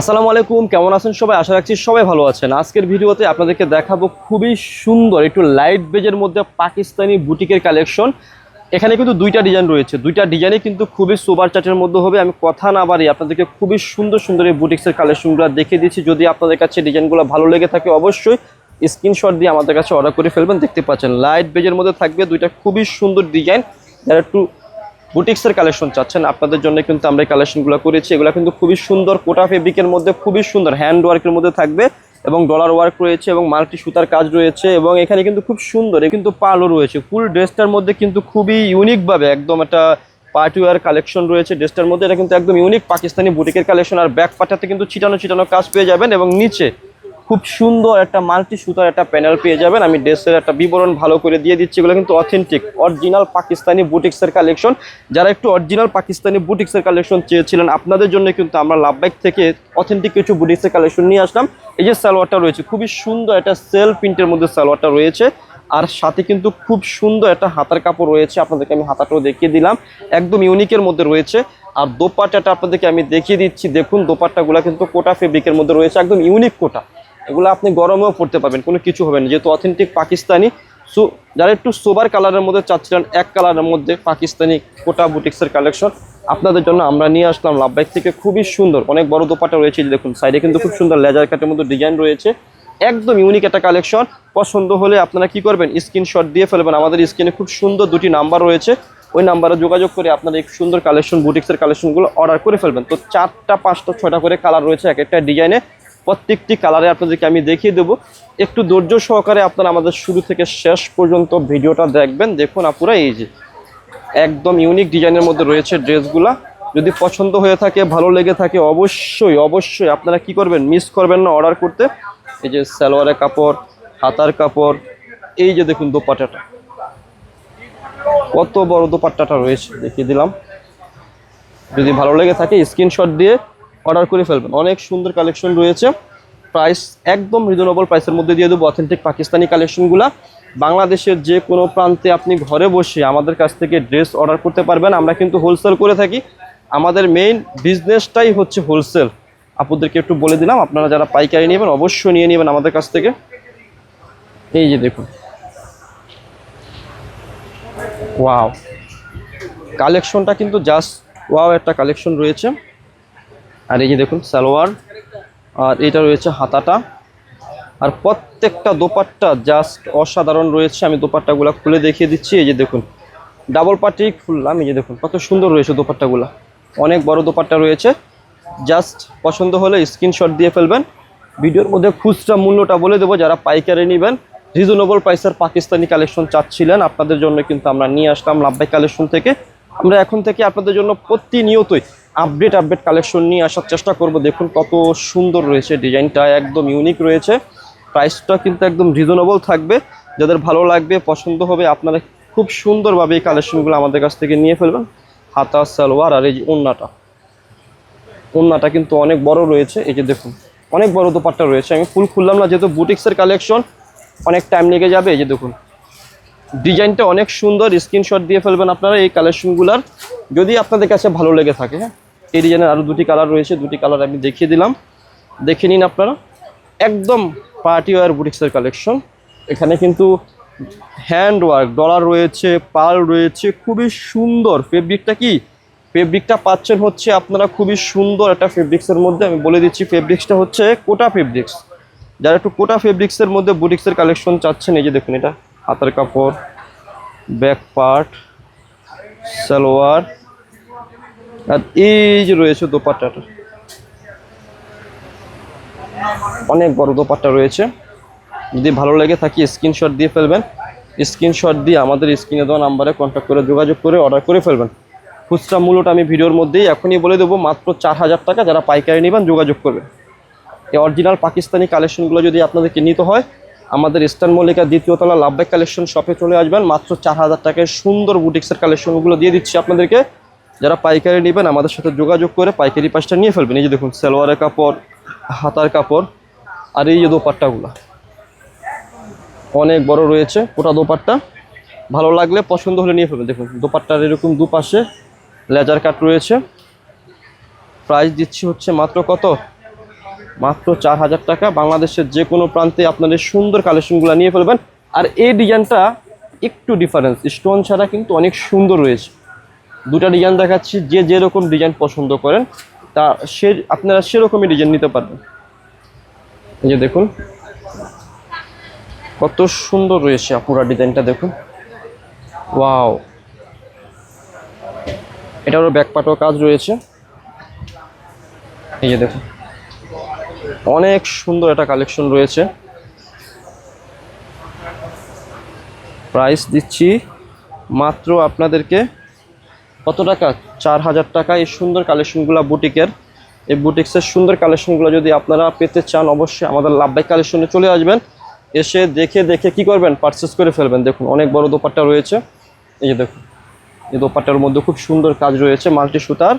আসসালামু আলাইকুম, কেমন আছেন সবাই? আশা রাখছি সবাই ভালো আছেন। আজকের ভিডিওতে আপনাদেরকে দেখাবো খুবই সুন্দর একটু লাইট বেজের মধ্যে পাকিস্তানি বুটিকের কালেকশন। এখানে কিন্তু দুইটা ডিজাইন রয়েছে, দুইটা ডিজাইনই কিন্তু খুবই সুপার চার্টের মধ্যে হবে। আমি কথা না বাড়িয়ে আপনাদেরকে খুবই সুন্দর সুন্দর এই বুটিক্সের কালেকশনগুলো দেখিয়ে দিচ্ছি। যদি আপনাদের কাছে ডিজাইনগুলো ভালো লেগে থাকে অবশ্যই স্ক্রিনশট দিয়ে আমাদের কাছে অর্ডার করে ফেলবেন। দেখতে পাচ্ছেন লাইট বেজের মধ্যে থাকবে দুইটা খুবই সুন্দর ডিজাইন। যারা একটু বুটিক্সের কালেকশন চাচ্ছেন আপনাদের জন্য কিন্তু আমরা এই কালেকশনগুলো করেছি। এগুলো কিন্তু খুবই সুন্দর কোটা ফেব্রিকের মধ্যে, খুবই সুন্দর হ্যান্ড ওয়ার্কের মধ্যে থাকবে এবং ডলার ওয়ার্ক রয়েছে এবং মাল্টি সুতার কাজ রয়েছে এবং এখানে কিন্তু খুব সুন্দর কিন্তু পালও রয়েছে। ফুল ড্রেসটার মধ্যে কিন্তু খুবই ইউনিকভাবে একদম একটা পার্টি ওয়ার কালেকশন রয়েছে ড্রেসটার মধ্যে। এটা কিন্তু একদম ইউনিক পাকিস্তানি বুটিকের কালেকশন। আর ব্যাক পার্টটাতে কিন্তু ছিটানো ছিটানো কাজ পেয়ে যাবেন এবং নিচে খুব সুন্দর একটা মাল্টি সুতার একটা প্যানেল পেয়ে যাবেন। আমি ড্রেসের একটা বিবরণ ভালো করে দিয়ে দিচ্ছি। এগুলো কিন্তু অথেন্টিক অরিজিনাল পাকিস্তানি বুটিক্সের কালেকশন। যারা একটু অরিজিনাল পাকিস্তানি বুটিক্সের কালেকশন চেয়েছিলেন আপনাদের জন্য কিন্তু আমরা লাভবাইক থেকে অথেন্টিক কিছু বুটিক্সের কালেকশন নিয়ে আসলাম। এই যে সালোয়ারটা রয়েছে খুবই সুন্দর একটা সেল প্রিন্টের মধ্যে সালোয়ারটা রয়েছে, আর সাথে কিন্তু খুব সুন্দর একটা হাতার কাপড় রয়েছে। আপনাদেরকে আমি হাতাটাও দেখিয়ে দিলাম, একদম ইউনিকের মধ্যে রয়েছে। আর দোপাট্টাটা আপনাদেরকে আমি দেখিয়ে দিচ্ছি। দেখুন দোপাট্টাগুলো কিন্তু কোটা ফেব্রিকের মধ্যে রয়েছে, একদম ইউনিক কোটা। এগুলো আপনি গরমেও পড়তে পারবেন, কোনো কিছু হবে না, যেহেতু অথেন্টিক পাকিস্তানি। সো যারা একটু সোবার কালারের মধ্যে চাচ্ছিলেন, এক কালারের মধ্যে পাকিস্তানি কোটা বুটিক্সের কালেকশন আপনাদের জন্য আমরা নিয়ে আসলাম লাভবাইক থেকে। খুবই সুন্দর অনেক বড় দোপাট্টা রয়েছে। দেখুন সাইডে কিন্তু খুব সুন্দর লেজার কাটের মধ্যে ডিজাইন রয়েছে, একদম ইউনিক একটা কালেকশন। পছন্দ হলে আপনারা কি করবেন, স্ক্রিনশট দিয়ে ফেলবেন। আমাদের স্ক্রিনে খুব সুন্দর দুটি নাম্বার রয়েছে, ওই নাম্বারে যোগাযোগ করে আপনারা এই সুন্দর কালেকশন বুটিক্সের কালেকশনগুলো অর্ডার করে ফেলবেন। তো 4টা 5টা 6টা করে কালার রয়েছে এক একটা ডিজাইনে। প্রত্যেকটি কালারে আপনাদেরকে আমি দেখিয়ে দেবো। একটু ধৈর্য সহকারে আপনারা আমাদের শুরু থেকে শেষ পর্যন্ত ভিডিওটা দেখবেন। দেখুন আপুরা, এই যে একদম ইউনিক ডিজাইনের মধ্যে রয়েছে ড্রেসগুলা। যদি পছন্দ হয়ে থাকে, ভালো লেগে থাকে, অবশ্যই অবশ্যই আপনারা কি করবেন, মিস করবেন না অর্ডার করতে। এই যে সালোয়ারের কাপড়, হাতার কাপড়, এই যে দেখুন দোপাট্টাটা, কত বড় দোপাট্টাটা রয়েছে দেখিয়ে দিলাম। যদি ভালো লেগে থাকে স্ক্রিনশট দিয়ে অর্ডার করে ফেলবেন। অনেক সুন্দর কালেকশন রয়েছে, প্রাইস একদম রিজনেবল প্রাইসের মধ্যে দিয়ে দেবো। অথেন্টিক পাকিস্তানি কালেকশনগুলো বাংলাদেশের যে কোনো প্রান্তে আপনি ঘরে বসে আমাদের কাছ থেকে ড্রেস অর্ডার করতে পারবেন। আমরা কিন্তু হোলসেল করে থাকি, আমাদের মেইন বিজনেসটাই হচ্ছে হোলসেল। আপনাদেরকে একটু বলে দিলাম, আপনারা যারা পাইকারি নেবেন অবশ্যই নিয়ে নেবেন আমাদের কাছ থেকে। এই যে দেখুন, ওয়াও কালেকশনটা কিন্তু জাস্ট ওয়াও একটা কালেকশন রয়েছে। আর এই যে দেখুন সালোয়ার, আর এটা রয়েছে হাতাটা, আর প্রত্যেকটা দোপাট্টা জাস্ট অসাধারণ রয়েছে। আমি দোপাট্টাগুলো খুলে দেখিয়ে দিচ্ছি। এই যে দেখুন ডাবল পার্টি খুললাম, এই যে দেখুন কত সুন্দর রয়েছে দোপাট্টাগুলো, অনেক বড় দোপাট্টা রয়েছে। জাস্ট পছন্দ হলে স্ক্রিনশট দিয়ে ফেলবেন। ভিডিওর মধ্যে খুচরা মূল্যটা বলে দেবো। যারা পাইকারি নেবেন রিজনেবল প্রাইসের পাকিস্তানি কালেকশন চাচ্ছিলেন আপনাদের জন্য কিন্তু আমরা নিয়ে আসলাম লাভবাইক কালেকশন থেকে। আমরা এখন থেকে আপনাদের জন্য প্রতিনিয়তই আপডেট কালেকশন নিয়ে আসার চেষ্টা করব। দেখুন কত সুন্দর রয়েছে, ডিজাইনটা একদম ইউনিক রয়েছে, প্রাইসটা কিন্তু একদম রিজনেবল থাকবে। যাদের ভালো লাগবে, পছন্দ হবে, আপনারা খুব সুন্দরভাবে এই কালেকশনগুলো আমাদের কাছ থেকে নিয়ে ফেলবেন। হাতা, সালোয়ার, আর এই যে ওন্নাটা কিন্তু অনেক বড় রয়েছে। এই যে দেখুন অনেক বড় দোপাট্টা রয়েছে। আমি ফুল খুললাম না, যেহেতু বুটিক্সের কালেকশন অনেক টাইম লেগে যাবে। এই যে দেখুন ডিজাইনটা অনেক সুন্দর, স্ক্রিনশট দিয়ে ফেলবেন আপনারা এই কালেকশনগুলার, যদি আপনাদের কাছে ভালো লেগে থাকে। হ্যাঁ, এই ডিজাইনের আরও দুটি কালার রয়েছে, দুটি কালার আমি দেখিয়ে দিলাম, দেখে নিন আপনারা। একদম পার্টি ওয়্যার বুটিক্সের কালেকশন। এখানে কিন্তু হ্যান্ড ওয়ার্ক, ডলার রয়েছে, পার্ল রয়েছে, খুবই সুন্দর। ফেব্রিকটা পাচ্ছেন হচ্ছে আপনারা খুবই সুন্দর একটা ফেব্রিক্সের মধ্যে। আমি বলে দিচ্ছি ফেব্রিক্সটা হচ্ছে কোটা ফেব্রিক্স। যারা একটু কোটা ফেব্রিক্সের মধ্যে বুটিক্সের কালেকশন চাচ্ছেন, এই যে দেখুন এটা হাতের কাপড়, ব্যাক পার্ট, সালোয়ার, আর এই যে রয়েছে দোপাট্টাটা, অনেক বড় দোপাট্টা রয়েছে। যদি ভালো লেগে থাকে স্ক্রিনশট দিয়ে ফেলবেন। স্ক্রিনশট দিয়ে আমাদের স্ক্রিনে দেওয়া নাম্বারে কন্ট্যাক্ট করে যোগাযোগ করে অর্ডার করে ফেলবেন। খুচরা মূল্যটা আমি ভিডিওর মধ্যেই এখনই বলে দেবো, মাত্র 4000 টাকা। যারা পাইকারি নেবেন যোগাযোগ করবেন। এই অরিজিনাল পাকিস্তানি কালেকশনগুলো যদি আপনাদেরকে নিতে হয়, আমাদের ইস্টার্ন মল্লিকা 2য় তলা লাভবাইক কালেকশন শপে চলে আসবেন। মাত্র 4000 টাকায় সুন্দর বুটিক্সের কালেকশনগুলো দিয়ে দিচ্ছি আপনাদেরকে। যারা পাইকারি নেবেন আমাদের সাথে যোগাযোগ করে পাইকারি পাঁচটা নিয়ে ফেলবেন। এই যে দেখুন সালোয়ারের কাপড়, হাতার কাপড়, আর এই যে দোপাট্টাগুলো অনেক বড় রয়েছে ওটা দোপাট্টা। ভালো লাগলে পছন্দ হলে নিয়ে ফেলবেন। দেখুন দোপাট্টার এরকম দুপাশে লেজার কাট রয়েছে। প্রাইস দিচ্ছি হচ্ছে মাত্র কত, মাত্র 4000 টাকা। বাংলাদেশের যে কোনো প্রান্তে আপনাদের সুন্দর কালেকশনগুলো নিয়ে ফেলবেন। আর এই ডিজাইনটা একটু ডিফারেন্স, স্টোন ছাড়া কিন্তু অনেক সুন্দর রয়েছে। দুটা ডিজাইন দেখাচ্ছি, যে যেরকম ডিজাইন পছন্দ করেন তা আপনারা সেরকমই ডিজাইন নিতে পারবেন। এই যে দেখুন কত সুন্দর রয়েছে পুরো ডিজাইনটা দেখুন, ওয়াও। এটারও ব্যাক পার্টও কাজ রয়েছে। এই যে দেখুন অনেক সুন্দর একটা কালেকশন রয়েছে। প্রাইস দিচ্ছি মাত্র আপনাদেরকে কত টাকা? 4000 টাকা। এই সুন্দর কালেকশনগুলো বুটিকের, এই বুটিক্সের সুন্দর কালেকশনগুলো যদি আপনারা পেতে চান অবশ্যই আমাদের লাভবাই কালেকশনে চলে আসবেন। এসে দেখে দেখে কি করবেন, পারচেস করে ফেলবেন। দেখুন অনেক বড় দোপাট্টা রয়েছে। এই যে দেখুন এই দোপাট্টার মধ্যে খুব সুন্দর কাজ রয়েছে মাল্টি সুতার।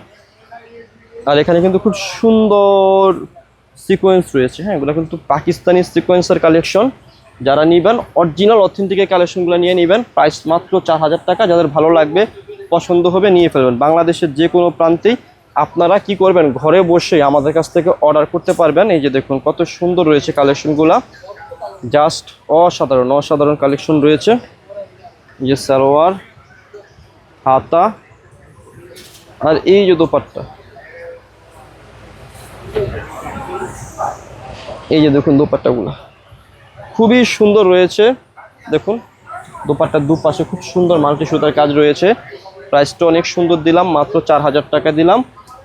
আর এখানে কিন্তু খুব সুন্দর সিকোয়েন্স রয়েছে। হ্যাঁ, এগুলো কিন্তু পাকিস্তানি সিকোয়েন্সের কালেকশন। যারা নিবেন অরিজিনাল অথেন্টিকের কালেকশনগুলো নিয়ে নেবেন। প্রাইস মাত্র 4000 টাকা। যাদের ভালো লাগবে পছন্দ হবে নিয়ে ফেলবেন। বাংলাদেশের যে কোনো প্রান্তেই আপনারা কি করবেন, ঘরে বসেই আমাদের কাছ থেকে অর্ডার করতে পারবেন। এই যে দেখুন কত সুন্দর রয়েছে কালেকশনগুলো, জাস্ট অসাধারণ অসাধারণ কালেকশন রয়েছে। এই যে সালোয়ার, হাতা, আর এই যে দোপাট্টা। এই যে দেখুন দোপাট্টাগুলো খুবই সুন্দর রয়েছে। দেখুন দোপাট্টার দুপাশে খুব সুন্দর মাল্টি সুতার কাজ রয়েছে। প্রাইসটা অনেক সুন্দর দিলাম, মাত্র 4000 টাকা দিলাম।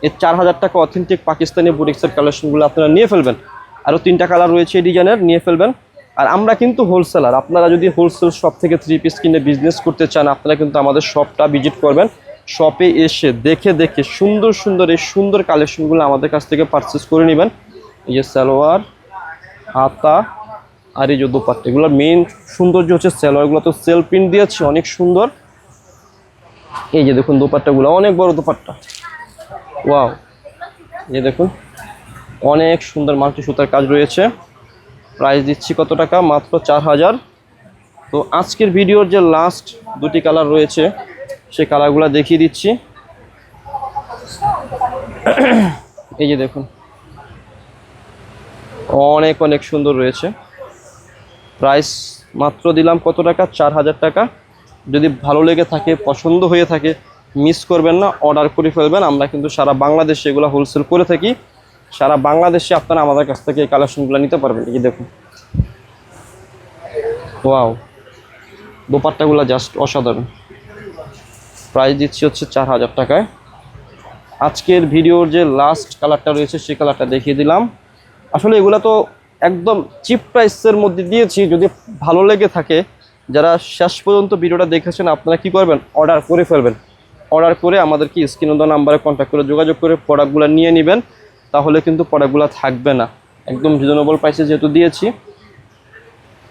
এই 4000 টাকা অথেন্টিক পাকিস্তানি বুটিক্সের কালেকশনগুলো আপনারা নিয়ে ফেলবেন। আরও 3টা কালার রয়েছে এই ডিজাইনের, নিয়ে ফেলবেন। আর আমরা কিন্তু হোলসেলার, আপনারা যদি হোলসেল শপ থেকে 3 পিস কিনে বিজনেস করতে চান আপনারা কিন্তু আমাদের শপটা ভিজিট করবেন। শপে এসে দেখে দেখে সুন্দর সুন্দর এই সুন্দর কালেকশনগুলো আমাদের কাছ থেকে পারচেস করে নেবেন। এই যে সালোয়ার, হাতা, আর এই যে দোপাট্টা। এগুলোর মেইন সৌন্দর্য হচ্ছে সালোয়ারগুলো তো সেল প্রিন্ট দিয়েছে, অনেক সুন্দর। এই যে দেখুন দোপাট্টাগুলো অনেক বড় দোপাট্টা, ওয়াও। এই দেখুন অনেক সুন্দর মাল্টি সুতার কাজ রয়েছে। প্রাইস দিচ্ছি কত টাকা? মাত্র 4000। তো আজকের ভিডিওর যে লাস্ট দুটি কালার রয়েছে সেই কালারগুলো দেখিয়ে দিচ্ছি। এই যে দেখুন অনেক অনেক সুন্দর রয়েছে। প্রাইস মাত্র দিলাম কত টাকা? 4000 টাকা। যদি ভালো লেগে থাকে, পছন্দ হয়ে থাকে, মিস করবেন না, অর্ডার করে ফেলবেন। আমরা কিন্তু সারা বাংলাদেশে এগুলো হোলসেল করে থাকি। সারা বাংলাদেশে আপনারা আমাদের কাছ থেকে এই কালেকশনগুলো নিতে পারবেন। এই দেখুন, ওয়াও, দোপাট্টাগুলো জাস্ট অসাধারণ। প্রাইস দিচ্ছি হচ্ছে 4000 টাকায়। আজকের ভিডিওর যে লাস্ট কালারটা রয়েছে সেই কালারটা দেখিয়ে দিলাম। আসলে এগুলো তো একদম চিপ প্রাইসের মধ্যে দিয়েছি। যদি ভালো লেগে থাকে, যারা শেষ পর্যন্ত ভিডিওটা দেখেছেন আপনারা কি করবেন, অর্ডার করে ফেলবেন। অর্ডার করে আমাদেরকে স্ক্রিনে দেওয়া নাম্বারে কন্ট্যাক্ট করে যোগাযোগ করে প্রোডাক্টগুলো নিয়ে নেবেন। তাহলে কিন্তু প্রোডাক্টগুলো থাকবে না। একদম রিজনেবল প্রাইসে যেহেতু দিয়েছি,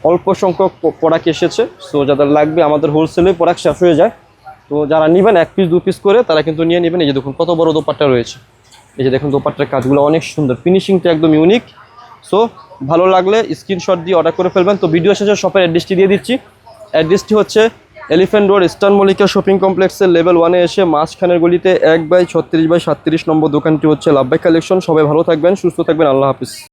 অল্প সংখ্যক প্রোডাক্ট এসেছে। সো যাদের লাগবে, আমাদের হোলসেলে প্রোডাক্ট শেষ হয়ে যায়। তো যারা নেবেন 1 পিস 2 পিস করে তারা কিন্তু নিয়ে নেবেন। এই যে দেখুন কত বড় দোপাট্টা রয়েছে। এই যে দেখুন দোপাট্টার কাজগুলো অনেক সুন্দর, ফিনিশিংটা একদম ইউনিক। সো ভালো লাগলে স্ক্রিনশট দিয়ে অর্ডার করে ফেলবেন। তো ভিডিও শেষে শপের অ্যাড্রেসটি দিয়ে দিচ্ছি। অ্যাড্রেসটি হচ্ছে elephant road, eastern Mallika shopping কমপ্লেক্সের লেভেল 1-এ এসে মাঝখানের গলিতে 1/36/37 নম্বর দোকানটি হচ্ছে লাভবাই কালেকশন। সবাই ভালো থাকবেন, সুস্থ থাকবেন, আল্লাহ হাফিজ।